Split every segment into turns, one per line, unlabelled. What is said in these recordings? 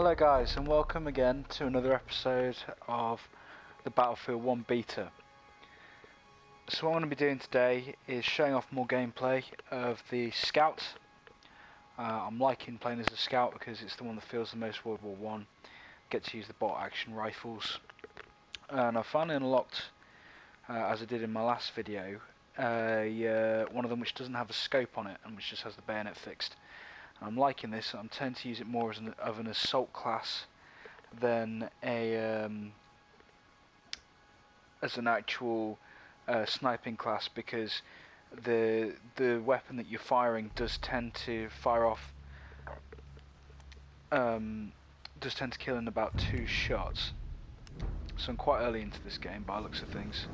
Hello guys, and welcome again to another episode of the Battlefield 1 beta. So what I'm going to be doing today is showing off more gameplay of the Scout. I'm liking playing as a Scout because it's the one that feels the most World War 1. Get to use the bolt action rifles. And I finally unlocked, as I did in my last video, one of them which doesn't have a scope on it and which just has the bayonet fixed. I'm liking this. I'm tending to use it more as an assault class than as an actual sniping class, because the weapon that you're firing does tend to fire off, does tend to kill in about 2 shots. So I'm quite early into this game by the looks of things.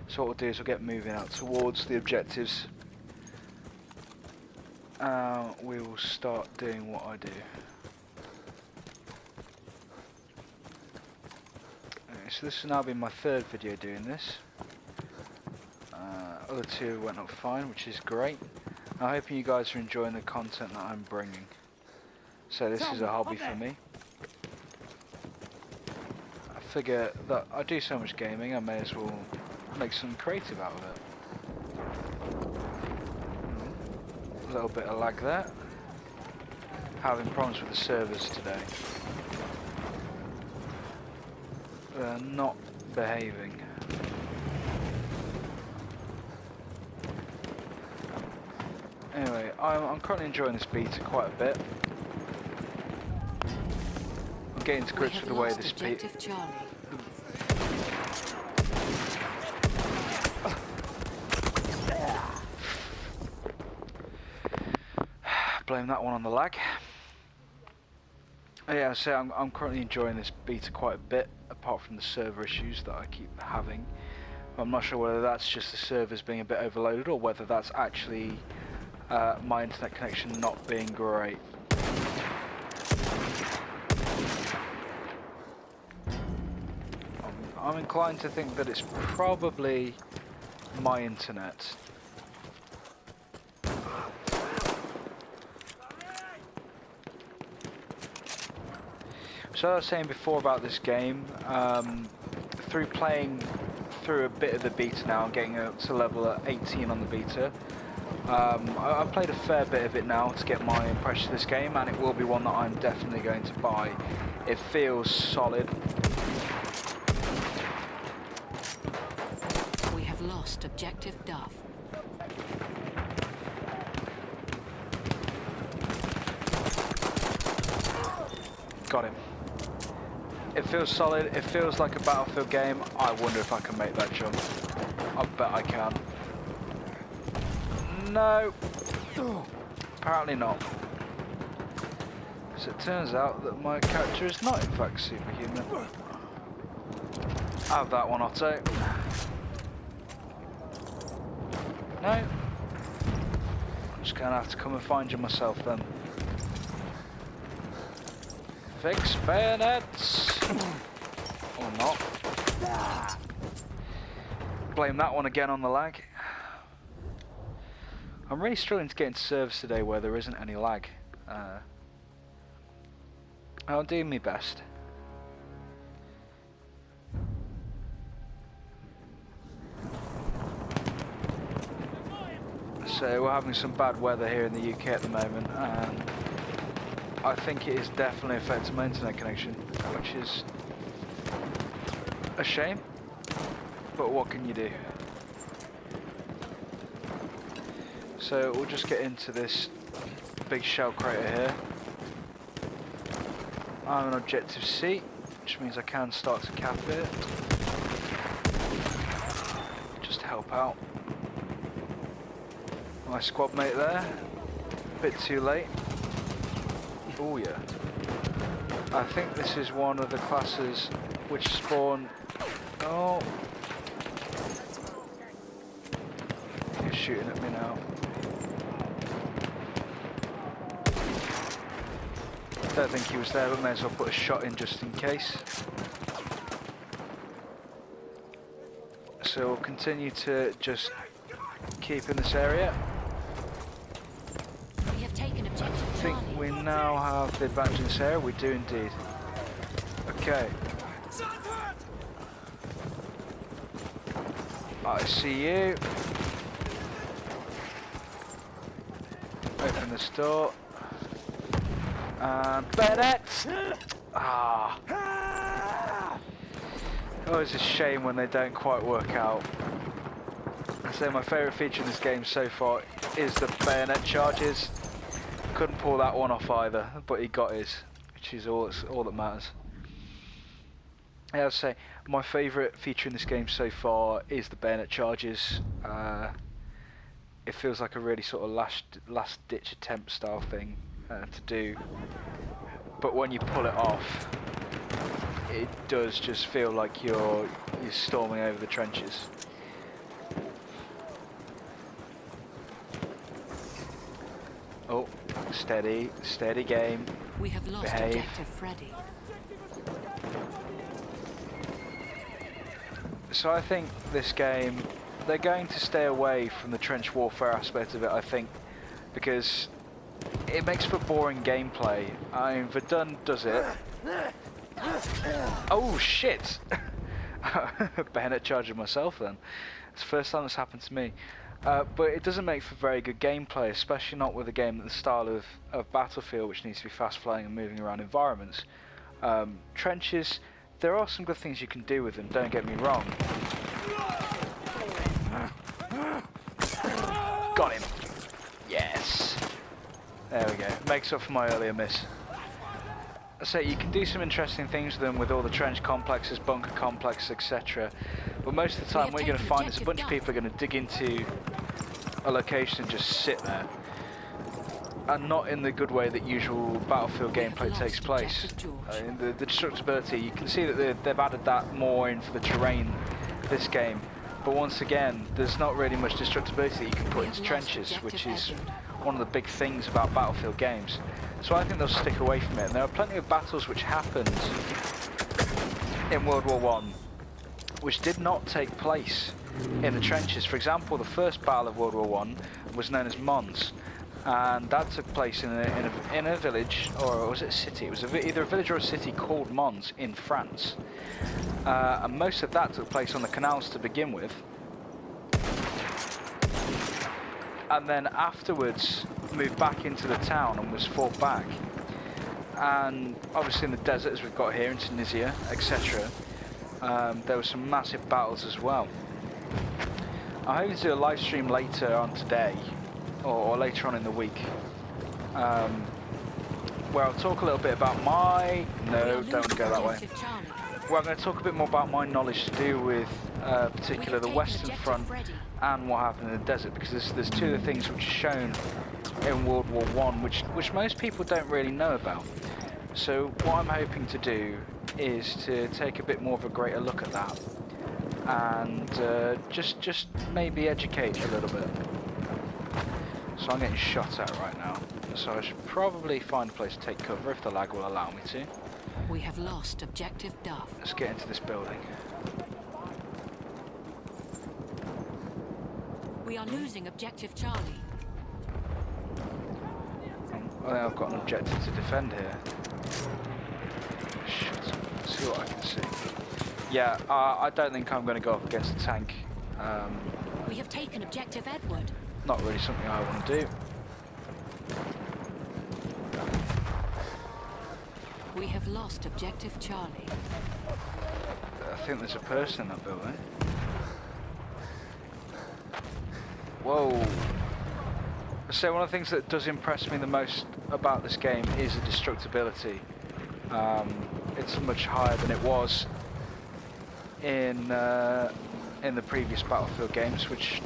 So what we'll do is we'll get moving out towards the objectives. We will start doing what I do. Okay, so this has now been my 3rd video doing this. Other 2 went up fine, which is great. I'm hoping you guys are enjoying the content that I'm bringing. So this is a hobby for me. I figure that I do so much gaming, I may as well make something creative out of it. A little bit of lag there. Having problems with the servers today. They're not behaving. Anyway, I'm currently enjoying this beta quite a bit. I'm getting to grips with the way this beta. Blame that one on the lag. Yeah, so I'm currently enjoying this beta quite a bit, apart from the server issues that I keep having. I'm not sure whether that's just the servers being a bit overloaded, or whether that's actually my internet connection not being great. I'm inclined to think that it's probably my internet. So I was saying before about this game, through playing through a bit of the beta now, I'm getting up to level 18 on the beta. I've played a fair bit of it now to get my impression of this game, and it will be one that I'm definitely going to buy. It feels solid.
We have lost objective Duff.
Got him. It feels solid, it feels like a Battlefield game. I wonder if I can make that jump. I bet I can. No! Apparently not. So it turns out that my character is not in fact superhuman. Have that one, Otto. No. I'm just gonna have to come and find you myself then. Fix bayonets! Or not. Blame that one again on the lag. I'm really struggling to get into servers today where there isn't any lag. I'll do my best. So we're having some bad weather here in the UK at the moment, and I think it is definitely affecting my internet connection, which is a shame, but what can you do? So we'll just get into this big shell crater here. I'm on objective C, which means I can start to cap it. Just to help out. My squad mate there, a bit too late. Oh yeah. I think this is one of the classes which spawn... Oh! He's shooting at me now. Don't think he was there, but may as well put a shot in just in case. So we'll continue to just keep in this area.
We have taken objective
I think we now have the advantage in this area? We do indeed. Okay. I see you. Open this door. And bayonet! Ah. Always a shame when they don't quite work out. I say my favourite feature in this game so far is the bayonet charges. Couldn't pull that one off either, but he got his, which is all that matters. Yeah, I'd say my favourite feature in this game so far is the bayonet charges. It feels like a really sort of last ditch attempt style thing to do, but when you pull it off, it does just feel like you're storming over the trenches. Oh, steady game.
We have lost
Behave.
objective Freddy.
So I think this game, they're going to stay away from the trench warfare aspect of it, I think, because it makes for boring gameplay. I mean, Verdun does it. Oh shit! Bayonet charging myself then. It's the first time that's happened to me. But it doesn't make for very good gameplay, especially not with a game the style of Battlefield, which needs to be fast flowing and moving around environments. Trenches, there are some good things you can do with them, don't get me wrong. Got him! Yes! There we go, makes up for my earlier miss. So you can do some interesting things with them with all the trench complexes, bunker complexes, etc. But most of the time what you're going to find is a bunch of people are going to dig into a location and just sit there. And not in the good way that usual Battlefield gameplay takes place. The destructibility, you can see that they've added that more in for the terrain this game. But once again, there's not really much destructibility that you can put into trenches, which is one of the big things about Battlefield games. So I think they'll stick away from it. And there are plenty of battles which happened in World War I which did not take place in the trenches. For example, the first battle of World War I was known as Mons, and that took place in a village, or was it a city? It was either a village or a city called Mons in France. And most of that took place on the canals to begin with. And then afterwards moved back into the town and was fought back. And obviously in the desert, as we've got here in Tunisia, etc., there were some massive battles as well. I'm hoping to do a live stream later on today, or later on in the week, where I'll talk a little bit about my... No, don't go that way. Where I'm going to talk a bit more about my knowledge to do with particular the Western Front and what happened in the desert, because there's two of the things which are shown in World War I which most people don't really know about. So what I'm hoping to do is to take a bit more of a greater look at that and just maybe educate a little bit. So I'm getting shot at right now, so I should probably find a place to take cover if the lag will allow me to.
We have lost objective Duff.
Let's get into this building.
We are losing objective Charlie.
I think I've got an objective to defend here. Shit. Let's see what I can see. Yeah, I don't think I'm going to go up against a tank.
We have taken objective Edward.
Not really something I want to do.
We have lost objective Charlie.
I think there's a person in that building. Whoa. So one of the things that does impress me the most about this game is the destructibility. It's much higher than it was in the previous Battlefield games, which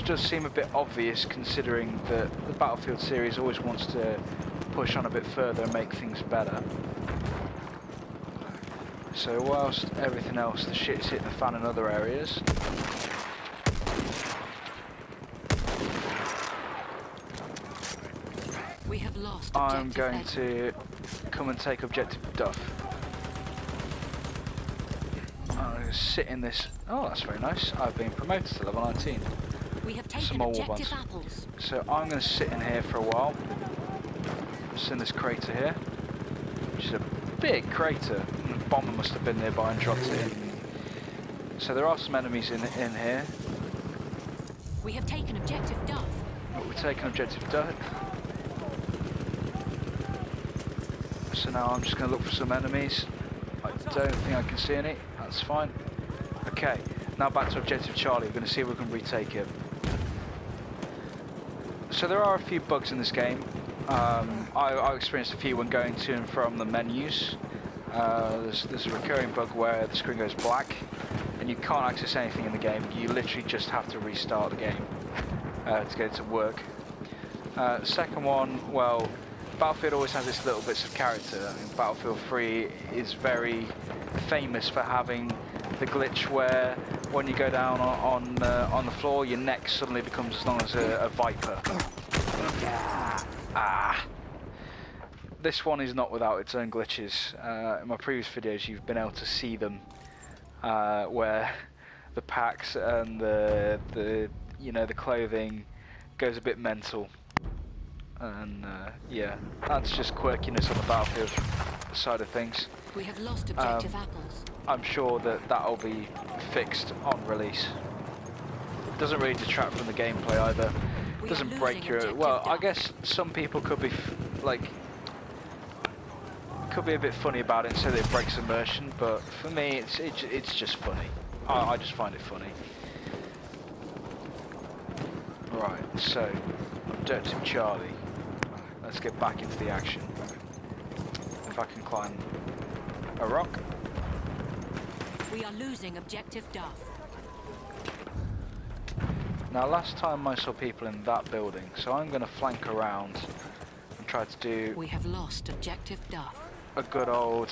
does seem a bit obvious considering that the Battlefield series always wants to push on a bit further and make things better. So whilst everything else, the shit's hitting the fan in other areas,
we have lost
I'm going to come and take objective Duff. I'm going to sit in this. Oh, that's very nice. I've been promoted to level 19.
We have taken
Some more
objective
ones.
apples.
So I'm going to sit in here for a while. It's in this crater here, which is a big crater. A bomber must have been nearby and dropped it in. So there are some enemies in here.
We have taken objective Duff.
We've taken objective Duff. So now I'm just going to look for some enemies. I don't think I can see any. That's fine. Okay, now back to objective Charlie. We're going to see if we can retake it. So there are a few bugs in this game. I experienced a few when going to and from the menus. There's a recurring bug where the screen goes black and you can't access anything in the game. You literally just have to restart the game to get it to work. Second one, well, Battlefield always has its little bits of character. I mean, Battlefield 3 is very famous for having the glitch where when you go down on the floor, your neck suddenly becomes as long as a viper. This one is not without its own glitches. In my previous videos, you've been able to see them, where the packs and the clothing goes a bit mental. And yeah, that's just quirkiness on the Battlefield side of things.
We have lost objective apples.
I'm sure that'll be fixed on release. It doesn't really detract from the gameplay either. It doesn't break your... Well, I guess some people could be could be a bit funny about it and say that it breaks immersion, but for me, it's just funny. I just find it funny. Right, so objective Charlie. Let's get back into the action. If I can climb a rock.
We are losing objective Duff.
Now last time I saw people in that building, so I'm going to flank around and try to do...
We have lost objective Duff.
A good old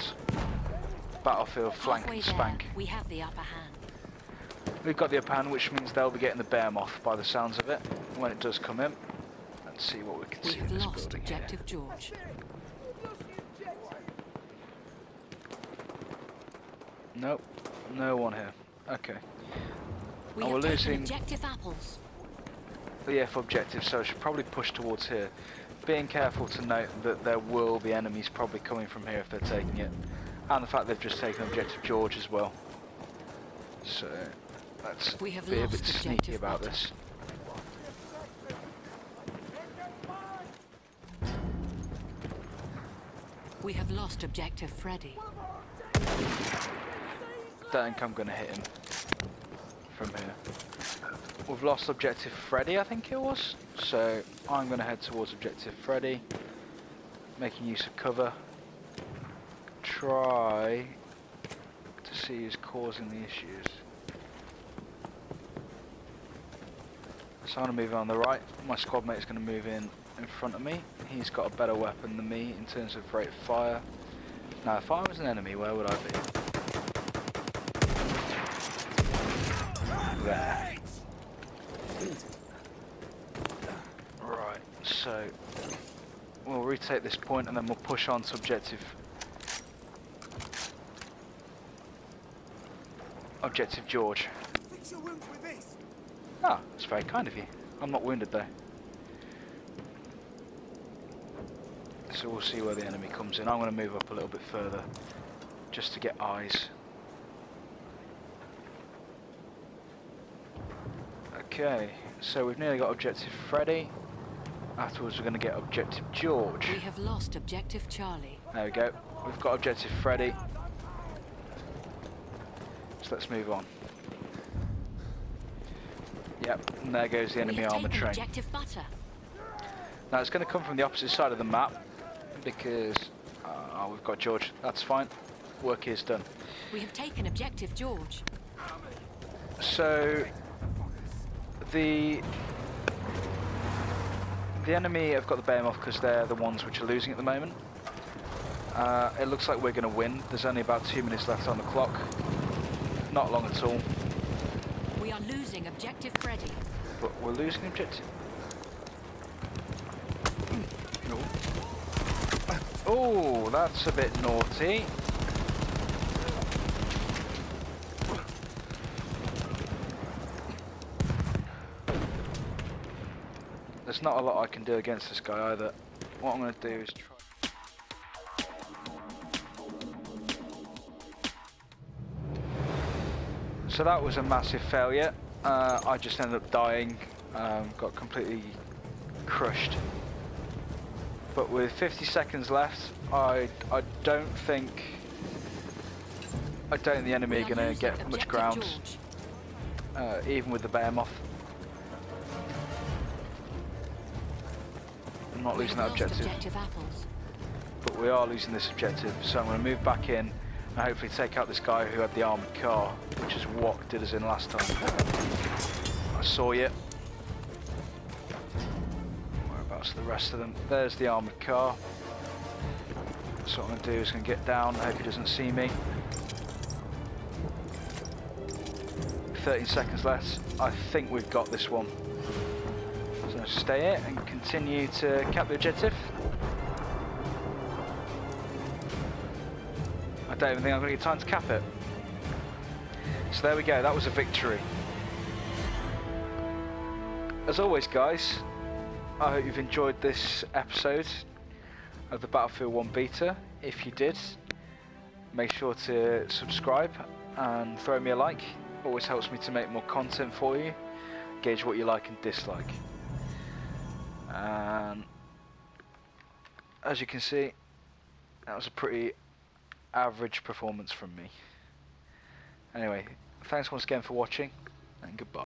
Battlefield flank and spank.
We have the upper hand.
We've got the upper hand, which means they'll be getting the bear moth by the sounds of it when it does come in. Let's see what we can see in this building. We have lost objective George. Nope, no one here. Okay.
We're losing objective apples.
The F objective, so I should probably push towards here. Being careful to note that there will be enemies probably coming from here if they're taking it. And the fact they've just taken objective George as well. So let's be a bit sneaky about this.
We have lost objective Freddy.
Don't think I'm going to hit him from here. We've lost objective Freddy, I think it was. So I'm going to head towards objective Freddy, making use of cover. Try to see who's causing the issues. So I'm going to move on the right. My squad mate's going to move in front of me. He's got a better weapon than me in terms of rate of fire. Now if I was an enemy, where would I be? There. Right, so we'll retake this point and then we'll push on to objective George. Ah, that's very kind of you. I'm not wounded though. So we'll see where the enemy comes in. I'm going to move up a little bit further just to get eyes. Okay, so we've nearly got objective Freddy. Afterwards we're going to get objective George.
We have lost objective Charlie.
There we go. We've got objective Freddy. So let's move on. Yep, and there goes the enemy armoured train.
Objective Butter.
Now it's going to come from the opposite side of the map because we've got George. That's fine. Work is done.
We have taken objective George.
So the enemy have got the behemoth because they're the ones which are losing at the moment. It looks like we're going to win. There's only about 2 minutes left on the clock. Not long at all.
We are losing objective Freddy.
But we're losing objective. Oh, that's a bit naughty. There's not a lot I can do against this guy either. What I'm going to do is try... So that was a massive failure. I just ended up dying, got completely crushed. But with 50 seconds left, I don't think the enemy are going to get much ground, even with the behemoth. I'm not losing that objective, but we are losing this objective. So I'm going to move back in and hopefully take out this guy who had the armoured car, which is what did us in last time. I saw you. Whereabouts are the rest of them? There's the armoured car. So what I'm going to do is going to get down. I hope he doesn't see me. 13 seconds left. I think we've got this one. So stay here and continue to cap the objective. I don't even think I'm going to get time to cap it. So there we go, that was a victory. As always guys, I hope you've enjoyed this episode of the Battlefield 1 beta. If you did, make sure to subscribe and throw me a like. Always helps me to make more content for you, gauge what you like and dislike. And as you can see, that was a pretty average performance from me. Anyway, thanks once again for watching, and goodbye.